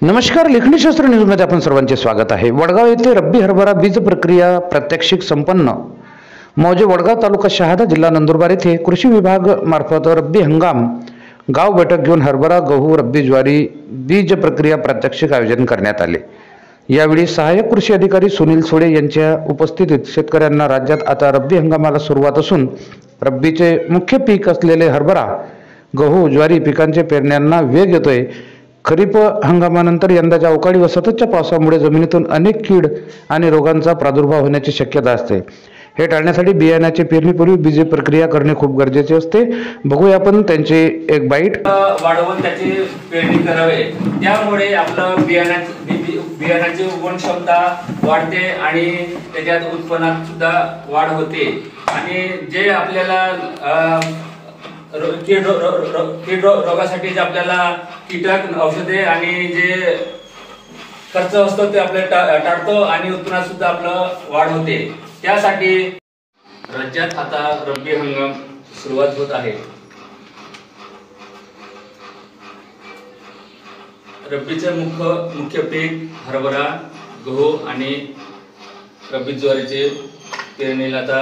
नमस्कार, लेखनीशास्त्र न्यूजमध्ये आपण सर्वांचे स्वागत आहे। वडगाव येथे रब्बी हरभरा बीज प्रक्रिया प्रात्यक्षिक संपन्न। मौजे वडगाव तालुका शहादा जिल्हा नंदुरबार येथे कृषी विभाग मार्फत रब्बी हंगाम गाव बैठक घेऊन हरभरा गहू रब्बी ज्वारी बीज प्रक्रिया प्रात्यक्षिक आयोजन करण्यात आले। यावेळी सहाय्यक कृषी अधिकारी सुनील सोडे यांच्या उपस्थितीत शेतकऱ्यांना राज्यात आता रब्बी हंगामाला सुरुवात असून रब्बीचे मुख्य पीक असलेले हरभरा गहू ज्वारी पिकांचे पेरण्यांना वेग येतोय। खरीप हंगामानंतर यंदाच्या अवकाळी व सततच्या पावसामुळे जमिनीतून अनेक कीड आणि रोगांचा प्रादुर्भाव होण्याची शक्यता असते। हे टाळण्यासाठी बियाण्याची पेरणीपूर्वी बीज प्रक्रिया करणे खूप गरजेचे असते। बघूया आपण त्यांचे एक बाईट। वाढवून त्याची पेरणी करावे, त्यामुळे आपलं बियाण्याची उगवण क्षमता वाढते आणि त्याच्यात उत्पन्नात सुद्धा वाढ होते। आणि जे आपल्याला कीड रोगासाठी जे आपल्याला कीटक औषधे आणि जे खर्च असतो ते आपल्याला टाळतो आणि उत्पन्नात सुद्धा आपलं वाढ होते। त्यासाठी राज्यात आता रब्बी हंगाम सुरुवात होत आहे। रब्बीचे मुख्य पीक हरभरा गहू आणि रब्बी ज्वारीचे पेरणीला आता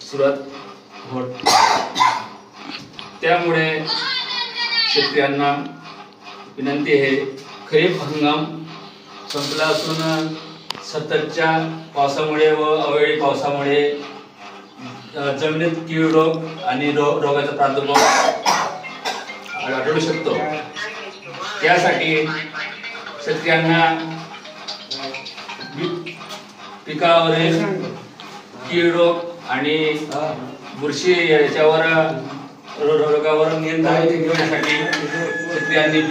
सुरुवात होत। त्यामुळे शेतकऱ्यांना विनंती आहे, खरीप हंगाम संपला असून सततच्या पावसामुळे व अवेळी पावसामुळे जमिनीत कीड रोग आणि रोगाचा प्रादुर्भाव आढळू शकतो। त्यासाठी शेतकऱ्यांना पिकावरील कीड रोग आणि बुरशी याच्यावर रोगावर नियंत्रण ठेवण्यासाठी शेतकऱ्यांनी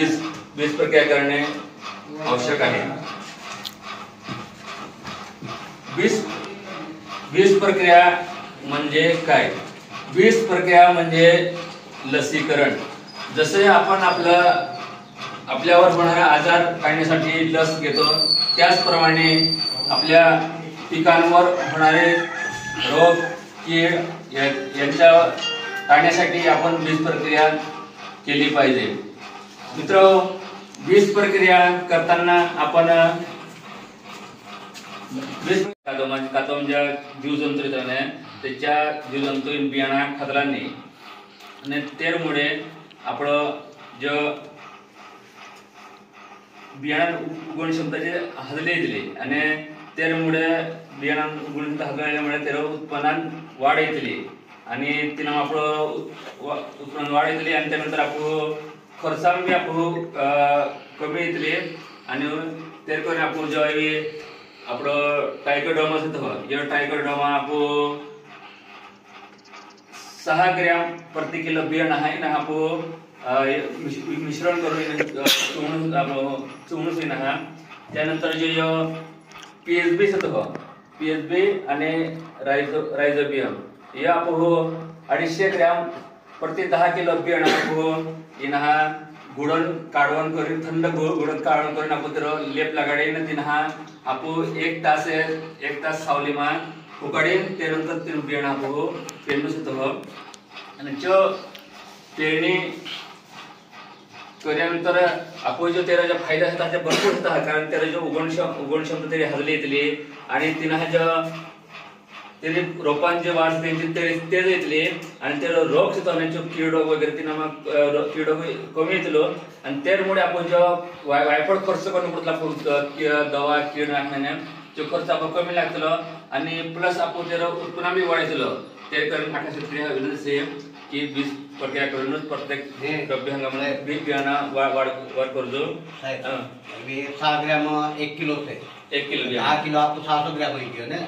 बीज प्रक्रिया करणे आवश्यक आहे। बीज प्रक्रिया म्हणजे काय? बीज प्रक्रिया म्हणजे लसीकरण। जसे आपण आपल्यावर होणारे आजार टाळण्यासाठी लस घेतो, त्याचप्रमाणे आपल्या पिकांवर होणारे रोग कीड यांच्या टाळण्यासाठी आपण बीज प्रक्रिया केली पाहिजे। मित्रांनो, बीज प्रक्रिया करताना आपण कातोमच्या जीवजंतू त्याच्या जीवजंतू बियाणा खातला नाही आणि त्यामुळे आपलं जे बियाणा उगवण क्षमताचे हदले येतले आणि त्यामुळे बियाणा उगवण क्षमता हदल्यामुळे त्याला उत्पन्नात वाढ येतली आणि तिनं आपलं उत्पन्न वाढ येतली आणि त्यानंतर आपण खर्चाम बी आपण कमी येतली आणि त्या करून आपण जेव्हा आपलं टायकोडर्मा असतं, जेव्हा टायकोडर्मा आपण 6 ग्रॅम प्रति किलो बियाणं आहे ना आपण मिश्रण करून चुणून ना त्यानंतर जे पीएसबी असतं, पीएसबी आणि रायझोबियम या आपण 250 ग्रॅम प्रति 10 किलो बियाणं आपण इनहा गुडन काढवण करून थंड गुडन काढवण करून आपण तर लेप लगाडे न तिनहा आपण 1 तास सावलीमा उकाडीन त्यानंतर ते बियाणं आपण पेरणू शकतो। आणि जो पेरणी केल्यानंतर आपण जो त्याचा फायदा होता ते भरपूर होता, कारण त्याला जो उगवण क्षमता तरी हदली येतली आणि तिनं जो त्याने रोपांचे वाढ ते येतले आणि त्याला रोग होण्याचे कीड रोग वगैरे तिनं मग कीड रोग कमी येतलो आणि त्यामुळे आपण जो वायफळ खर्च करून कुठला दवा कीड नाशण्याने जो खर्च आपण कमी लागतलो आणि प्लस आपण त्याला उत्पन्न बी वाढतलो। त्या कारण आठा शेतकरी विनंती आहे की बीज प्रक्रिया करूनच प्रत्येक रब्बी हंगामाला बीज बियाणं वाढ करजो। 6 ग्रॅम 1 किलो 1 किलो 10 किलो आपण 600 ग्रॅम घेतो ना।